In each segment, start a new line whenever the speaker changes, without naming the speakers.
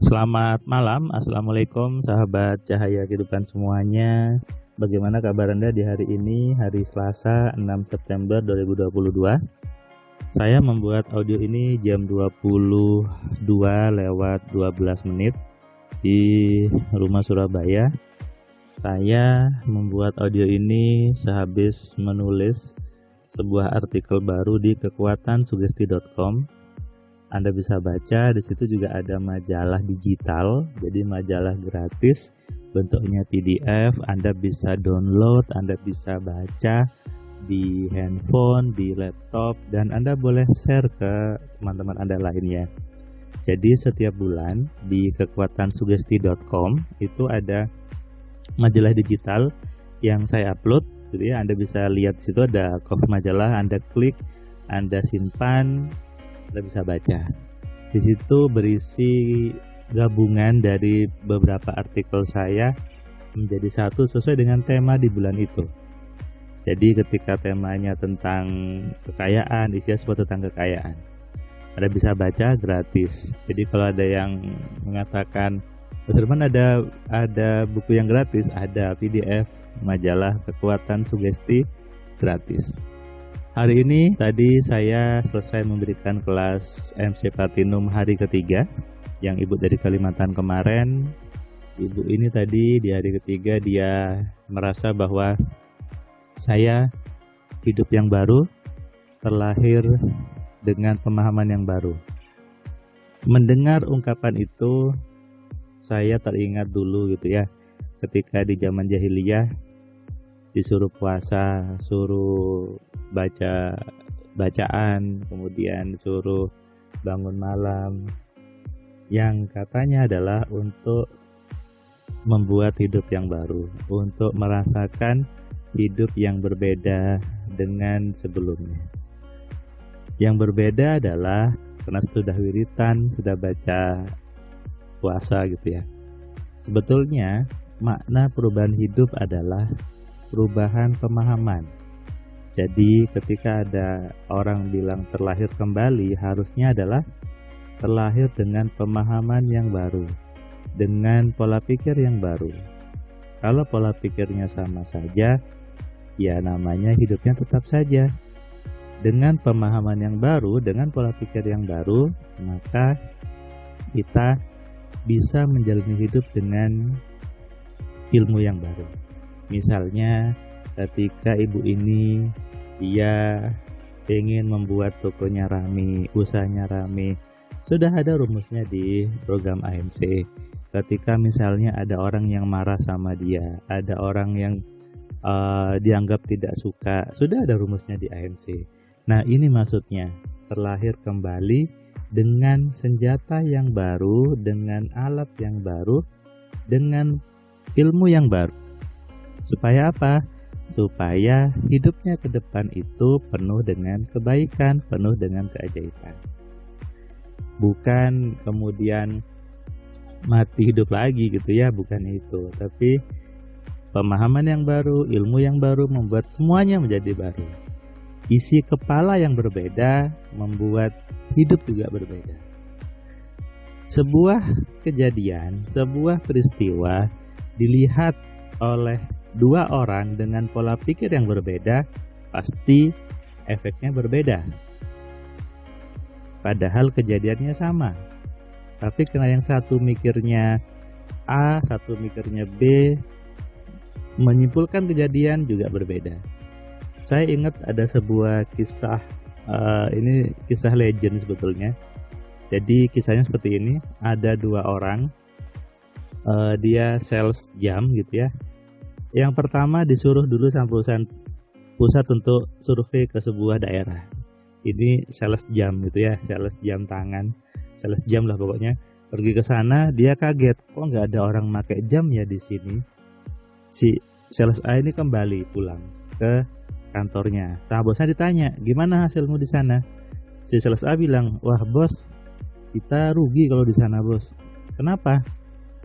Selamat malam, Assalamualaikum sahabat cahaya kehidupan semuanya. Bagaimana kabar Anda di hari ini, hari Selasa 6 September 2022? Saya membuat audio ini jam 22 lewat 12 menit di rumah Surabaya. Saya membuat audio ini sehabis menulis sebuah artikel baru di kekuatansugesti.com. Anda bisa baca, di situ juga ada majalah digital, jadi majalah gratis, bentuknya PDF, Anda bisa download, Anda bisa baca di handphone, di laptop, dan Anda boleh share ke teman-teman Anda lainnya. Jadi setiap bulan di kekuatansugesti.com itu ada majalah digital yang saya upload, jadi Anda bisa lihat di situ ada cover majalah, Anda klik, Anda simpan, Anda bisa baca. Di situ berisi gabungan dari beberapa artikel saya menjadi satu sesuai dengan tema di bulan itu. Jadi ketika temanya tentang kekayaan, isinya semua tentang kekayaan. Anda bisa baca gratis. Jadi kalau ada yang mengatakan, "Mas Herman ada buku yang gratis?" Ada PDF majalah Kekuatan Sugesti gratis. Hari ini tadi saya selesai memberikan kelas MC Platinum hari ketiga yang ibu dari Kalimantan kemarin. Ibu ini tadi di hari ketiga dia merasa bahwa saya hidup yang baru, terlahir dengan pemahaman yang baru. Mendengar ungkapan itu saya teringat dulu gitu ya, ketika di zaman jahiliyah disuruh puasa, suruh baca bacaan, kemudian suruh bangun malam, yang katanya adalah untuk membuat hidup yang baru, untuk merasakan hidup yang berbeda dengan sebelumnya. Yang berbeda adalah karena sudah wiritan, sudah baca puasa gitu ya. Sebetulnya makna perubahan hidup adalah perubahan pemahaman. Jadi ketika ada orang bilang terlahir kembali, harusnya adalah terlahir dengan pemahaman yang baru, dengan pola pikir yang baru. Kalau pola pikirnya sama saja, ya namanya hidupnya tetap saja. Dengan pemahaman yang baru, dengan pola pikir yang baru, maka kita bisa menjalani hidup dengan ilmu yang baru. Misalnya ketika ibu ini dia ingin membuat tokonya rame, usahanya rame, sudah ada rumusnya di program AMC. Ketika misalnya ada orang yang marah sama dia, ada orang yang dianggap tidak suka, sudah ada rumusnya di AMC. Nah ini maksudnya terlahir kembali dengan senjata yang baru, dengan alat yang baru, dengan ilmu yang baru. Supaya apa? Supaya hidupnya ke depan itu penuh dengan kebaikan, penuh dengan keajaiban. Bukan kemudian mati hidup lagi gitu ya, bukan itu. Tapi pemahaman yang baru, ilmu yang baru membuat semuanya menjadi baru. Isi kepala yang berbeda membuat hidup juga berbeda. Sebuah kejadian, sebuah peristiwa dilihat oleh dua orang dengan pola pikir yang berbeda, pasti efeknya berbeda. Padahal kejadiannya sama. Tapi karena yang satu mikirnya A, satu mikirnya B, menyimpulkan kejadian juga berbeda. Saya ingat ada sebuah kisah, ini kisah legend sebetulnya. Jadi kisahnya seperti ini, ada dua orang, dia sales jam gitu ya. Yang pertama disuruh dulu sama perusahaan pusat untuk survei ke sebuah daerah. Ini sales jam gitu ya, sales jam tangan, sales jam lah pokoknya. Pergi ke sana, dia kaget, kok nggak ada orang pakai jam ya di sini. Si sales A ini kembali pulang ke kantornya. Sama bosnya ditanya, gimana hasilmu di sana? Si sales A bilang, wah bos, kita rugi kalau di sana bos. Kenapa?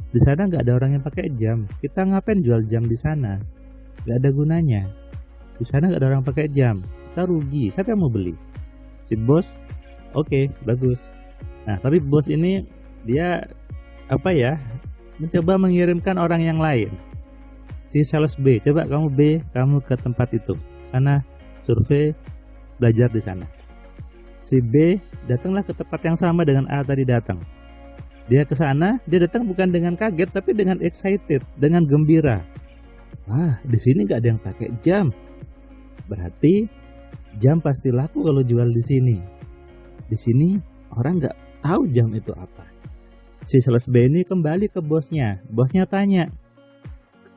Di sana nggak ada orang yang pakai jam. Kita ngapain jual jam di sana? Nggak ada gunanya. Di sana nggak ada orang pakai jam. Kita rugi. Siapa yang mau beli? Si bos, oke, bagus. Nah, tapi bos ini dia mencoba mengirimkan orang yang lain. Si sales B, coba kamu ke tempat itu, sana survei, belajar di sana. Si B datanglah ke tempat yang sama dengan A tadi datang. Dia ke sana, dia datang bukan dengan kaget tapi dengan excited, dengan gembira. Wah, di sini nggak ada yang pakai jam. Berarti jam pasti laku kalau jual di sini. Di sini orang nggak tahu jam itu apa. Si sales B ini kembali ke bosnya. Bosnya tanya,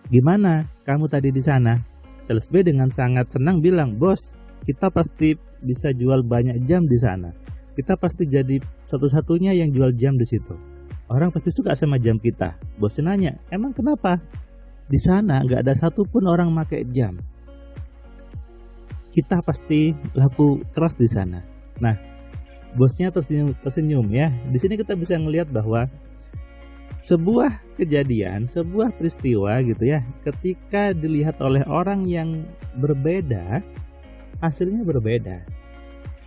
gimana kamu tadi di sana? Sales B dengan sangat senang bilang, bos, kita pasti bisa jual banyak jam di sana. Kita pasti jadi satu-satunya yang jual jam di situ. Orang pasti suka sama jam kita. Bosnya nanya, emang kenapa? Di sana nggak ada satupun orang pakai jam. Kita pasti laku keras di sana. Nah, bosnya tersenyum ya. Di sini kita bisa ngelihat bahwa sebuah kejadian, sebuah peristiwa gitu ya, ketika dilihat oleh orang yang berbeda, hasilnya berbeda.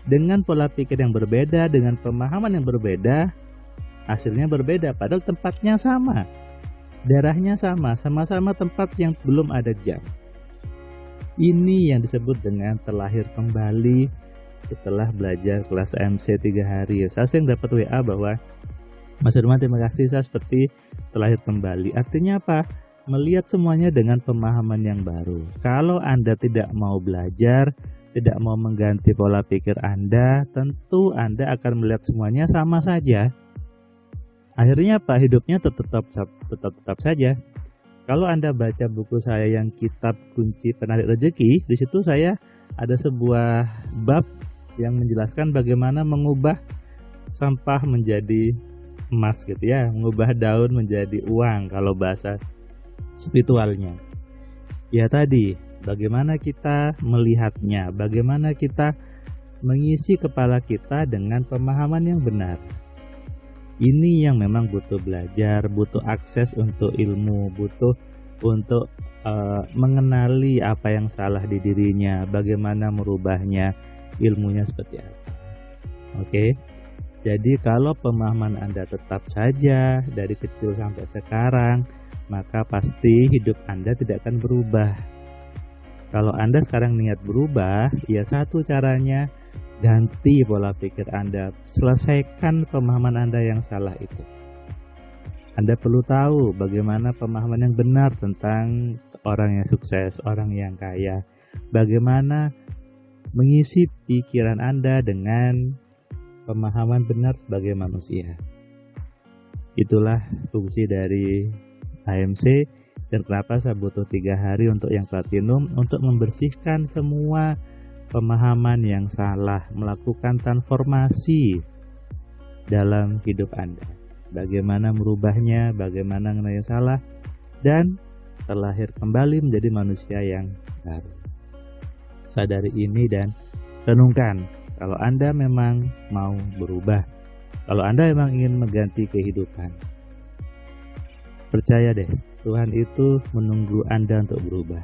Dengan pola pikir yang berbeda, dengan pemahaman yang berbeda, hasilnya berbeda. Padahal tempatnya sama, daerahnya sama, sama-sama tempat yang belum ada jam. Ini yang disebut dengan terlahir kembali setelah belajar kelas MC 3 hari. Saya sering dapat WA bahwa Mas Herman, terima kasih, saya seperti terlahir kembali. Artinya apa? Melihat semuanya dengan pemahaman yang baru. Kalau Anda tidak mau belajar, tidak mau mengganti pola pikir Anda, tentu Anda akan melihat semuanya sama saja. Akhirnya apa? Hidupnya tetap saja. Kalau Anda baca buku saya yang kitab kunci penarik rezeki, di situ saya ada sebuah bab yang menjelaskan bagaimana mengubah sampah menjadi emas gitu ya, mengubah daun menjadi uang kalau bahasa spiritualnya. Ya tadi, bagaimana kita melihatnya, bagaimana kita mengisi kepala kita dengan pemahaman yang benar. Ini yang memang butuh belajar, butuh akses untuk ilmu, butuh untuk mengenali apa yang salah di dirinya, bagaimana merubahnya, ilmunya seperti apa. Oke. Jadi kalau pemahaman Anda tetap saja dari kecil sampai sekarang, maka pasti hidup Anda tidak akan berubah. Kalau Anda sekarang niat berubah, ya satu caranya, ganti pola pikir Anda, selesaikan pemahaman Anda yang salah itu. Anda perlu tahu bagaimana pemahaman yang benar tentang seorang yang sukses, orang yang kaya. Bagaimana mengisi pikiran Anda dengan pemahaman benar sebagai manusia. Itulah fungsi dari AMC dan kenapa saya butuh 3 hari untuk yang platinum, untuk membersihkan semua pemahaman yang salah, melakukan transformasi dalam hidup Anda. Bagaimana merubahnya, bagaimana mengenai yang salah, dan terlahir kembali menjadi manusia yang baru. Sadari ini dan renungkan, kalau Anda memang mau berubah, kalau Anda memang ingin mengganti kehidupan, percaya deh, Tuhan itu menunggu Anda untuk berubah.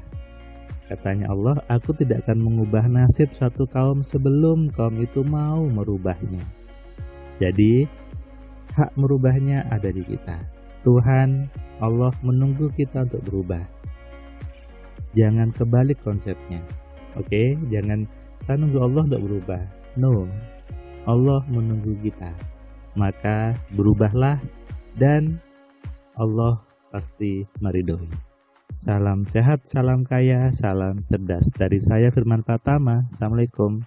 Katanya Allah, aku tidak akan mengubah nasib suatu kaum sebelum kaum itu mau merubahnya. Jadi, hak merubahnya ada di kita. Tuhan, Allah menunggu kita untuk berubah. Jangan kebalik konsepnya. Oke, jangan saya nunggu Allah untuk berubah. No, Allah menunggu kita. Maka berubahlah dan Allah pasti meridhoi. Salam sehat, salam kaya, salam cerdas. Dari saya Firman Pratama. Assalamualaikum.